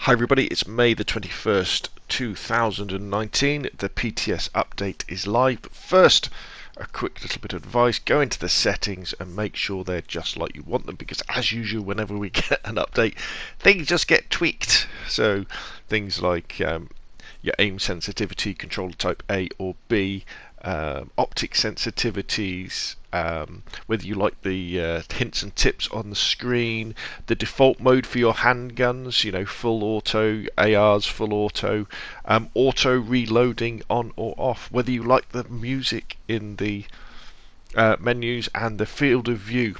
Hi everybody, it's May the 21st, 2019. The PTS update is live. But first, a quick little bit of advice. Go into the settings and make sure they're just like you want them, because as usual, whenever we get an update, things just get tweaked. So things like your aim sensitivity, controller type A or B, optic sensitivities, whether you like the hints and tips on the screen, the default mode for your handguns, full auto, ARs full auto, auto reloading on or off, whether you like the music in the menus and the field of view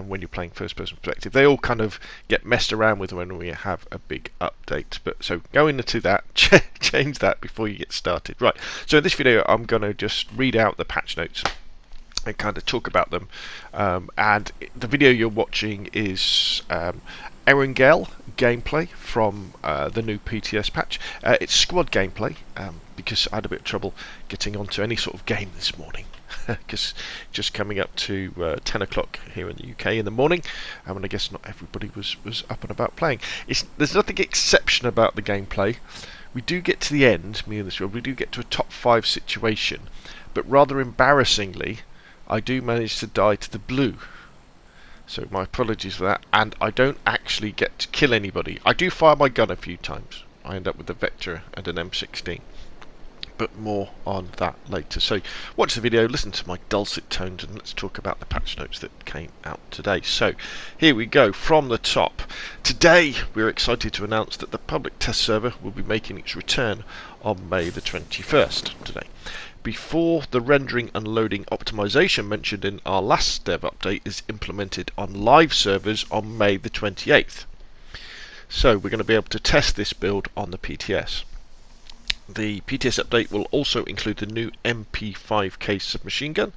when you're playing first person perspective. They all kind of get messed around with when we have a big update. But so go into that, change that before you get started. Right, so in this video I'm going to just read out the patch notes and kind of talk about them. And the video you're watching is Erangel gameplay from the new PTS patch. It's squad gameplay because I had a bit of trouble getting onto any sort of game this morning. Because just coming up to 10 o'clock here in the UK in the morning, and I guess not everybody was up and about playing. There's nothing exceptional about the gameplay. We do get to the end, me and this world, we do get to a top 5 situation, but rather embarrassingly, I do manage to die to the blue. So my apologies for that, and I don't actually get to kill anybody. I do fire my gun a few times. I end up with a Vector and an M16. But more on that later. So watch the video, listen to my dulcet tones, and let's talk about the patch notes that came out today. So here we go from the top. Today we're excited to announce that the public test server will be making its return on May the 21st today. Before the rendering and loading optimization mentioned in our last dev update is implemented on live servers on May the 28th. So we're going to be able to test this build on the PTS. The PTS update will also include the new MP5K submachine gun,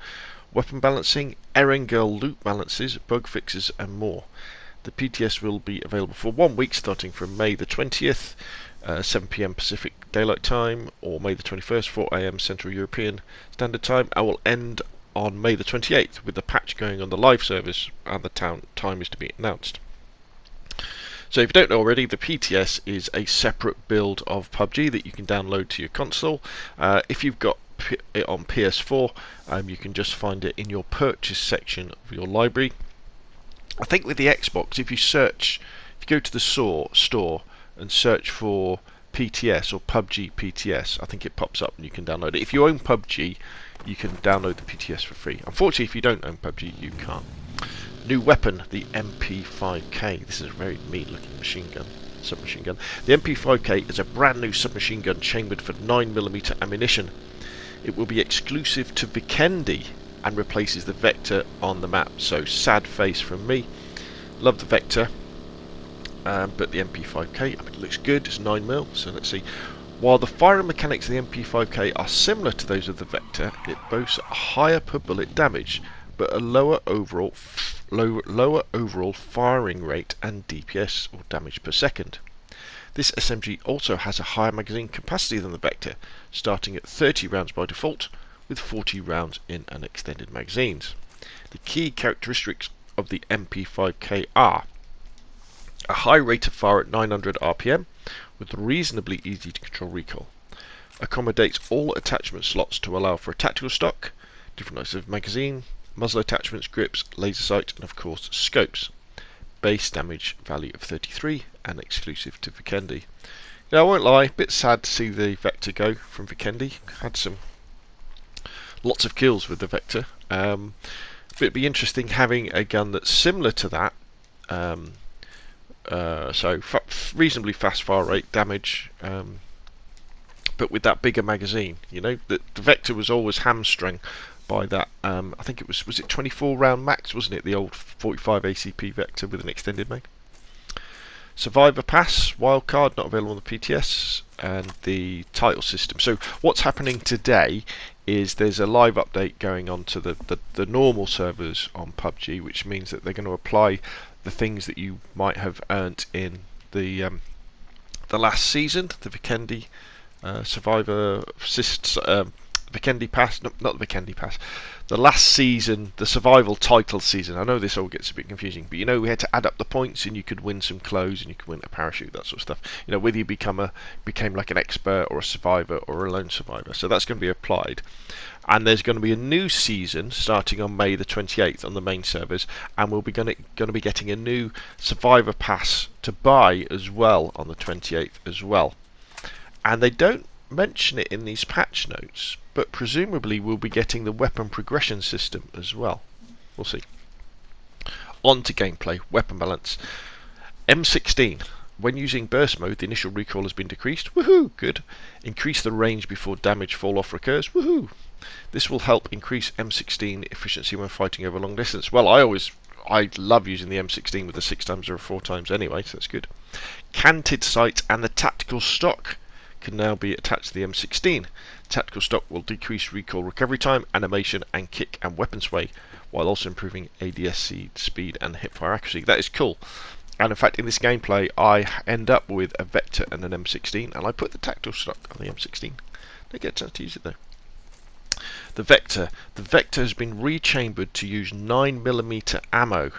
weapon balancing, Erangel loot balances, bug fixes and more. The PTS will be available for 1 week starting from May the 20th, 7 PM Pacific Daylight Time, or May the 21st, 4 AM Central European Standard Time. I will end on May the 28th with the patch going on the live servers, and the time is to be announced. So if you don't know already, the PTS is a separate build of PUBG that you can download to your console. If you've got it on PS4, you can just find it in your purchase section of your library. I think with the Xbox, if you go to the store and search for PTS or PUBG PTS, I think it pops up and you can download it. If you own PUBG, you can download the PTS for free. Unfortunately, if you don't own PUBG, you can't. New weapon, the MP5K. This is a very mean looking submachine gun. The MP5K is a brand new submachine gun chambered for 9mm ammunition. It will be exclusive to Vikendi and replaces the Vector on the map. So sad face from me. Love the Vector, but the MP5K, it looks good. It's 9mm. So let's see. While the firing mechanics of the MP5K are similar to those of the Vector, it boasts a higher per bullet damage, but a lower overall firing rate and DPS, or damage per second. This SMG also has a higher magazine capacity than the Vector, starting at 30 rounds by default, with 40 rounds in an extended magazines. The key characteristics of the MP5K are a high rate of fire at 900 RPM, with reasonably easy to control recoil. Accommodates all attachment slots to allow for a tactical stock, different types of magazine, muzzle attachments, grips, laser sight, and of course scopes. Base damage value of 33 and exclusive to Vikendi. Now I won't lie, a bit sad to see the Vector go from Vikendi. Had lots of kills with the Vector. But it'd be interesting having a gun that's similar to that. So reasonably fast fire rate, damage, but with that bigger magazine. The Vector was always hamstrung by that. I think it was it 24 round max, wasn't it? The old 45 ACP Vector with an extended mag. Survivor Pass wildcard not available on the PTS, and the title system. So what's happening today is there's a live update going on to the normal servers on PUBG, which means that they're going to apply the things that you might have earned in the last season, the Vikendi Survivor Vikendi Pass, no, not the Vikendi Pass, the last season, the survival title season. I know this all gets a bit confusing, but you know, we had to add up the points and you could win some clothes and you could win a parachute, that sort of stuff. You know, whether you became like an expert or a survivor or a lone survivor. So that's going to be applied. And there's going to be a new season starting on May the 28th on the main servers, and we'll be going to be getting a new survivor pass to buy as well on the 28th as well. And they don't mention it in these patch notes, but presumably we'll be getting the weapon progression system as well. We'll see. On to gameplay, weapon balance. M16. When using burst mode, the initial recoil has been decreased. Woohoo! Good. Increase the range before damage fall off recurs. Woohoo! This will help increase M16 efficiency when fighting over long distance. Well, I love using the M16 with the 6x or 4x anyway, so that's good. Canted sight and the tactical stock can now be attached to the M16. Tactical stock will decrease recoil recovery time, animation and kick and weapon sway, while also improving ADS speed and hipfire accuracy. That is cool. And in fact, in this gameplay, I end up with a Vector and an M16, and I put the tactical stock on the M16. Don't get a chance to use it though. The Vector has been rechambered to use 9mm ammo.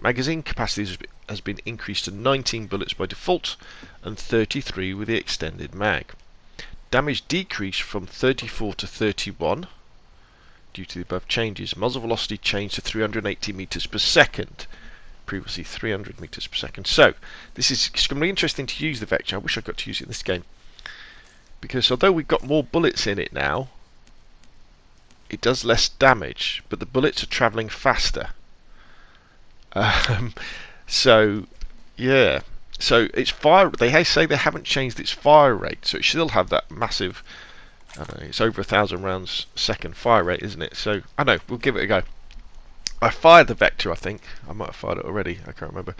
Magazine capacity has been increased to 19 bullets by default and 33 with the extended mag. Damage decreased from 34 to 31 due to the above changes. Muzzle velocity changed to 380 meters per second. Previously 300 meters per second. So this is going to be interesting to use the Vector. I wish I got to use it in this game, because although we've got more bullets in it now, it does less damage, but the bullets are travelling faster. So yeah, so its fire. They say they haven't changed its fire rate, so it still have that massive. I don't know, it's over 1,000 rounds a second fire rate, isn't it? So I know, we'll give it a go. I fired the Vector, I think. I might have fired it already, I can't remember.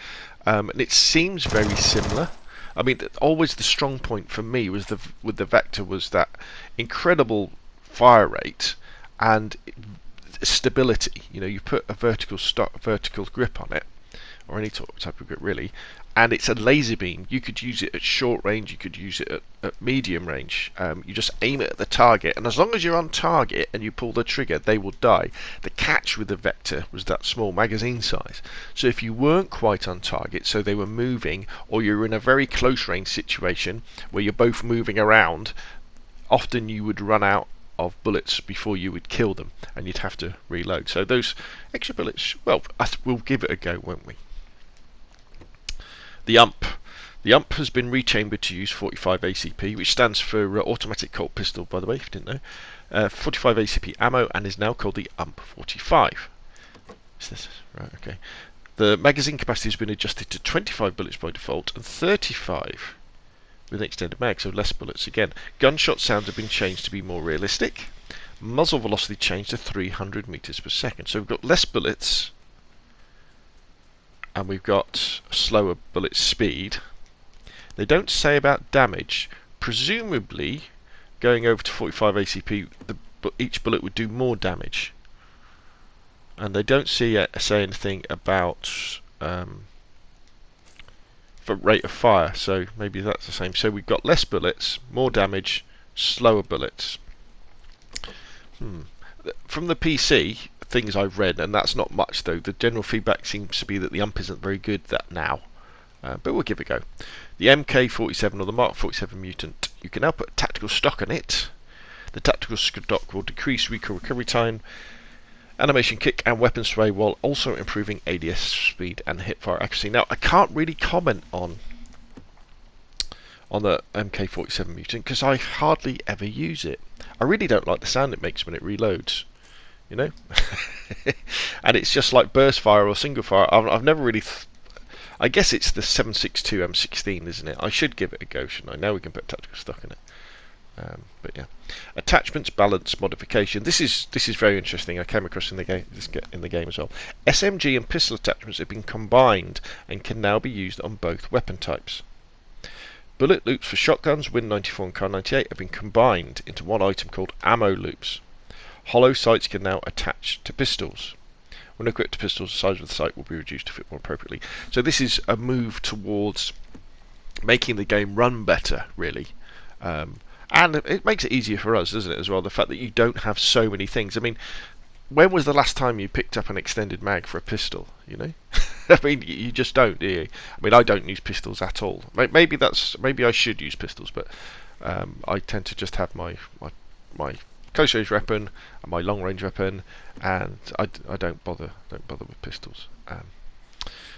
And it seems very similar. I mean, always the strong point for me was with the Vector was that incredible fire rate and stability. You know, you put a vertical grip on it, or any type of grip really, and it's a laser beam. You could use it at short range, you could use it at medium range. You just aim it at the target, and as long as you're on target and you pull the trigger, they will die. The catch with the Vector was that small magazine size, so if you weren't quite on target, so they were moving, or you're in a very close range situation where you're both moving around, often you would run out of bullets before you would kill them, and you'd have to reload. So those extra bullets, well, we'll give it a go, won't we? The UMP has been rechambered to use 45 ACP, which stands for automatic Colt pistol, by the way, if you didn't know. 45 ACP ammo, and is now called the UMP 45. Is this right? Okay. The magazine capacity has been adjusted to 25 bullets by default and 35 with an extended mag, so less bullets again. Gunshot sounds have been changed to be more realistic. Muzzle velocity changed to 300 meters per second. So we've got less bullets, and we've got slower bullet speed. They don't say about damage. Presumably, going over to 45 ACP, each bullet would do more damage. And they don't say anything about for rate of fire, so maybe that's the same. So we've got less bullets, more damage, slower bullets. From the PC things I've read, and that's not much though, the general feedback seems to be that the UMP isn't very good now, but we'll give it a go. The MK47 or the Mark 47 Mutant, you can now put tactical stock on it. The tactical stock will decrease recoil recovery time, animation kick and weapon sway, while also improving ADS speed and hipfire accuracy. Now I can't really comment on the MK47 Mutant because I hardly ever use it. I really don't like the sound it makes when it reloads, you know. And it's just like burst fire or single fire. I've never really I guess it's the 7.62 M16, isn't it? I should give it a go, shouldn't I? Now we can put tactical stock in it. But yeah, attachments balance modification. This is very interesting. I came across in the game as well. SMG and pistol attachments have been combined and can now be used on both weapon types. Bullet loops for shotguns, Win 94 and Kar 98 have been combined into one item called ammo loops. Hollow sights can now attach to pistols. When equipped to pistols, the size of the sight will be reduced to fit more appropriately. So this is a move towards making the game run better, really. And it makes it easier for us, doesn't it, as well, the fact that you don't have so many things. I mean, when was the last time you picked up an extended mag for a pistol, you know? I mean, you just don't, do you? I mean, I don't use pistols at all. Maybe I should use pistols, but I tend to just have my close range weapon and my long range weapon, and I don't bother with pistols.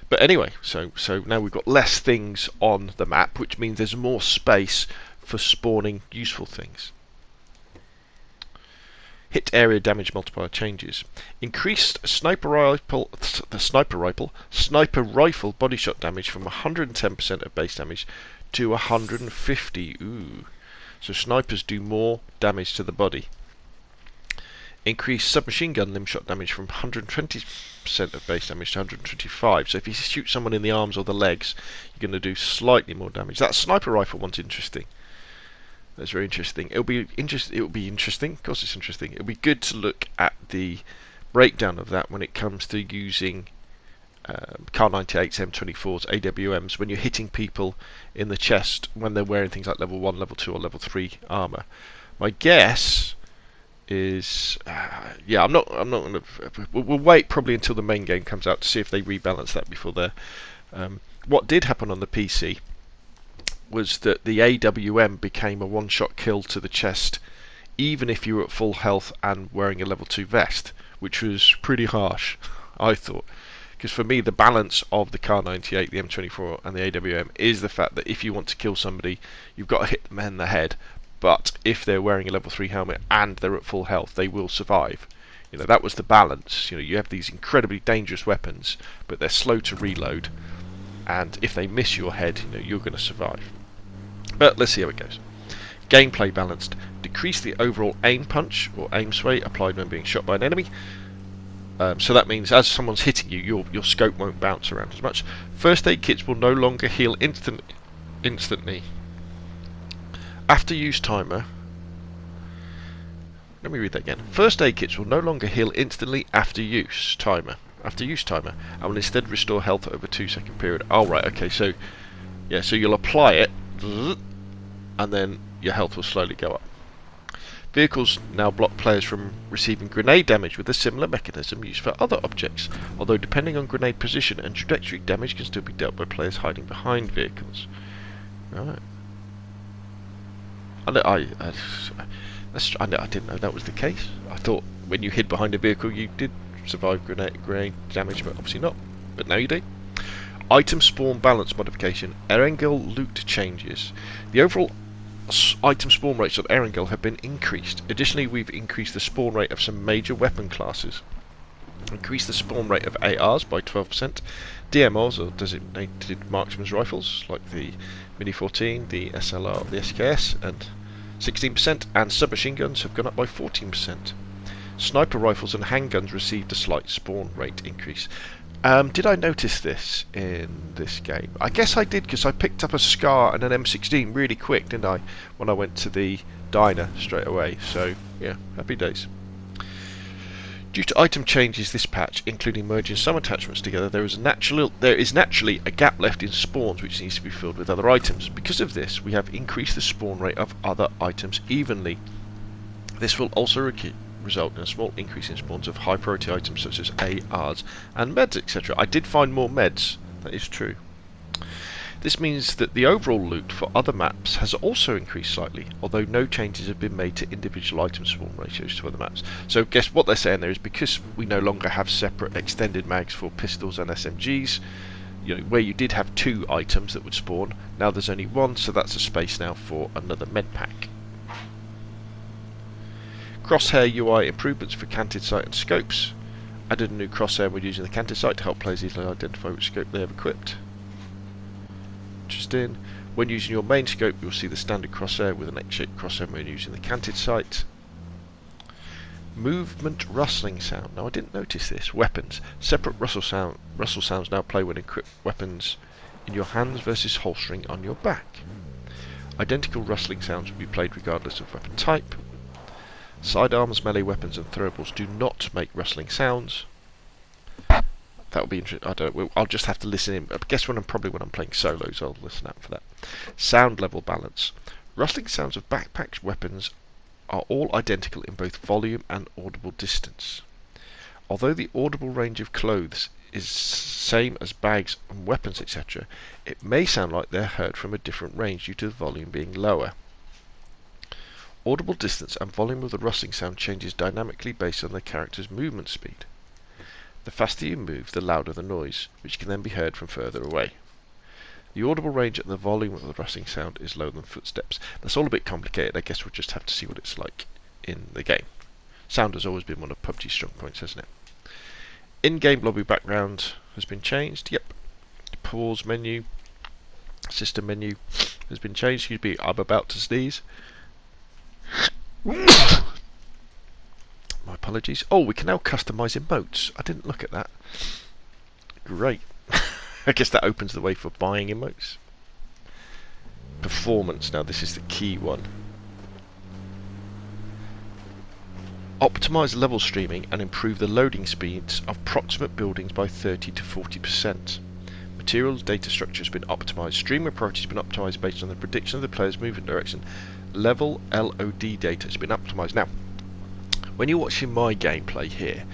But anyway, so now we've got less things on the map, which means there's more space for spawning useful things. Hit area damage multiplier changes. Increased sniper rifle body shot damage from 110% of base damage to 150. Ooh. So snipers do more damage to the body. Increased submachine gun limb shot damage from 120% of base damage to 125. So if you shoot someone in the arms or the legs, you're going to do slightly more damage. That sniper rifle one's interesting. That's very interesting. It'll be interesting. Of course, it's interesting. It'll be good to look at the breakdown of that when it comes to using Kar 98s, M24s, AWMs when you're hitting people in the chest when they're wearing things like level 1, level 2, or level 3 armor. My guess is, I'm not gonna. We'll wait probably until the main game comes out to see if they rebalance that before there. What did happen on the PC was that the AWM became a one-shot kill to the chest, even if you were at full health and wearing a level 2 vest, which was pretty harsh, I thought. Because for me, the balance of the Kar 98, the M24, and the AWM is the fact that if you want to kill somebody, you've got to hit them in the head. But if they're wearing a level 3 helmet and they're at full health, they will survive. You know, that was the balance. You know, you have these incredibly dangerous weapons, but they're slow to reload, and if they miss your head, you know, you're going to survive. But let's see how it goes. Gameplay balanced. Decrease the overall aim punch or aim sway applied when being shot by an enemy. So that means as someone's hitting you, your scope won't bounce around as much. First aid kits will no longer heal instantly. After use timer. Let me read that again. First aid kits will no longer heal instantly after use timer. And will instead restore health over a 2-second period. Oh right, okay, so yeah, so you'll apply it, and then your health will slowly go up. Vehicles now block players from receiving grenade damage with a similar mechanism used for other objects, although depending on grenade position and trajectory, damage can still be dealt by players hiding behind vehicles. Right. I didn't know that was the case. I thought when you hid behind a vehicle you did survive grenade damage, but obviously not. But now you do. Item spawn balance modification. Erangel loot changes. The overall item spawn rates of Erangel have been increased. Additionally, we've increased the spawn rate of some major weapon classes. Increased the spawn rate of ARs by 12%. DMRs, or designated marksman's rifles, like the Mini 14, the SLR, the SKS, and 16%, and submachine guns have gone up by 14%. Sniper rifles and handguns received a slight spawn rate increase. Did I notice this in this game? I guess I did, because I picked up a SCAR and an M16 really quick, didn't I, when I went to the diner straight away. So, yeah, happy days. Due to item changes this patch, including merging some attachments together, there is naturally a gap left in spawns which needs to be filled with other items. Because of this, we have increased the spawn rate of other items evenly. This will also result in a small increase in spawns of high priority items such as ARs and meds, etc. I did find more meds, that is true. This means that the overall loot for other maps has also increased slightly, although no changes have been made to individual item spawn ratios to other maps. So guess what they're saying there is, because we no longer have separate extended mags for pistols and SMGs, you know, where you did have 2 items that would spawn, now there's only 1, so that's a space now for another med pack. Crosshair UI improvements for canted sight and scopes. Added a new crosshair when using the canted sight to help players easily identify which scope they have equipped. Interesting. When using your main scope, you'll see the standard crosshair with an X-shaped crosshair when using the canted sight. Movement rustling sound. Now I didn't notice this. Weapons. Separate rustle sounds now play when equipped weapons in your hands versus holstering on your back. Identical rustling sounds will be played regardless of weapon type. Sidearms, melee weapons, and throwables do not make rustling sounds. That will be interesting. I'll just have to listen in. I guess when I'm playing solos, I'll listen out for that. Sound level balance. Rustling sounds of backpack weapons are all identical in both volume and audible distance. Although the audible range of clothes is same as bags and weapons, etc., it may sound like they're heard from a different range due to the volume being lower. Audible distance and volume of the rustling sound changes dynamically based on the character's movement speed. The faster you move, the louder the noise, which can then be heard from further away. The audible range and the volume of the rustling sound is lower than footsteps. That's all a bit complicated. I guess we'll just have to see what it's like in the game. Sound has always been one of PUBG's strong points, hasn't it? In-game lobby background has been changed. Yep. Pause menu, system menu has been changed. Excuse me, I'm about to sneeze. My apologies. Oh, we can now customise emotes. I didn't look at that. Great. I guess that opens the way for buying emotes. Performance. Now this is the key one. Optimise level streaming and improve the loading speeds of proximate buildings by 30 to 40%. Materials data structure has been optimised. Streamer priority has been optimised based on the prediction of the player's movement direction. Level LOD data has been optimised. Now, when you're watching my gameplay here,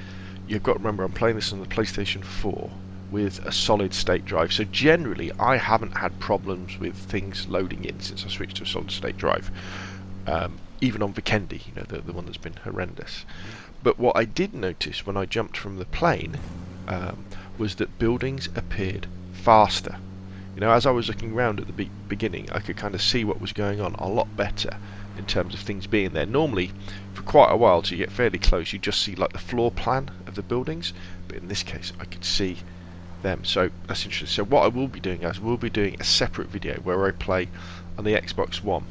you've got to remember I'm playing this on the PlayStation 4 with a solid state drive. So generally, I haven't had problems with things loading in since I switched to a solid state drive. Even on Vikendi, you know, the one that's been horrendous. But what I did notice when I jumped from the plane was that buildings appeared faster. You know, as I was looking around at the beginning, I could kind of see what was going on a lot better in terms of things being there. Normally, for quite a while, till you get fairly close, you just see like the floor plan of the buildings, but in this case, I could see them. So that's interesting. So what I will be doing is we'll be doing a separate video where I play on the Xbox One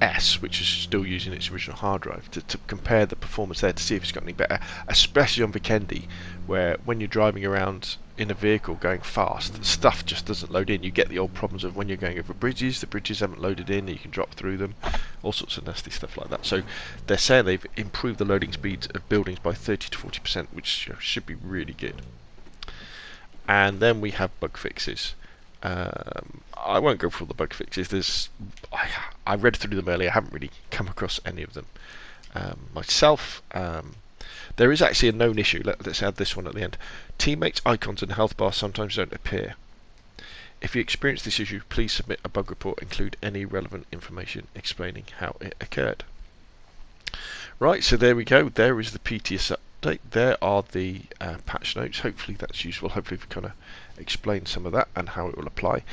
S, which is still using its original hard drive, to compare the performance there to see if it's got any better, especially on Vikendi, where when you're driving around in a vehicle going fast, stuff just doesn't load in. You get the old problems of when you're going over bridges, the bridges haven't loaded in, you can drop through them, all sorts of nasty stuff like that. So they're saying they've improved the loading speeds of buildings by 30 to 40%, which should be really good. And then we have bug fixes. I won't go through all the bug fixes. I read through them earlier. I haven't really come across any of them myself. There is actually a known issue. Let's add this one at the end. Teammates' icons and health bars sometimes don't appear. If you experience this issue, please submit a bug report. Include any relevant information explaining how it occurred. Right, so there we go. There is the PTS update. There are the patch notes. Hopefully that's useful. Hopefully we've kind of explained some of that and how it will apply.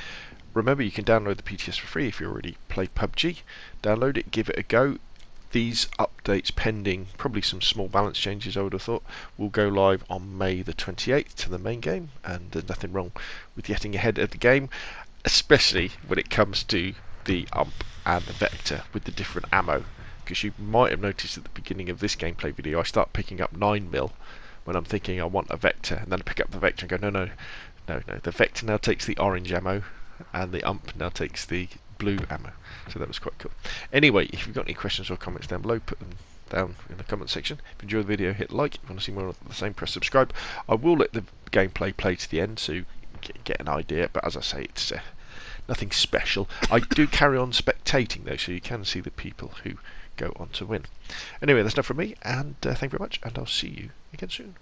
Remember, you can download the PTS for free if you already play PUBG. Download it, give it a go. These updates, pending probably some small balance changes, I would have thought, will go live on May the 28th to the main game, and there's nothing wrong with getting ahead of the game, especially when it comes to the ump and the vector with the different ammo, because you might have noticed at the beginning of this gameplay video I start picking up 9mm when I'm thinking I want a vector, and then I pick up the vector and go no, the vector now takes the orange ammo and the ump now takes the blue ammo. So that was quite cool. Anyway, if you've got any questions or comments down below, put them down in the comment section. If you enjoyed the video, hit like. If you want to see more of the same, press subscribe. I will let the gameplay play to the end so you get an idea, but as I say, it's nothing special. I do carry on spectating though, so you can see the people who go on to win. Anyway, that's enough from me, and thank you very much, and I'll see you again soon.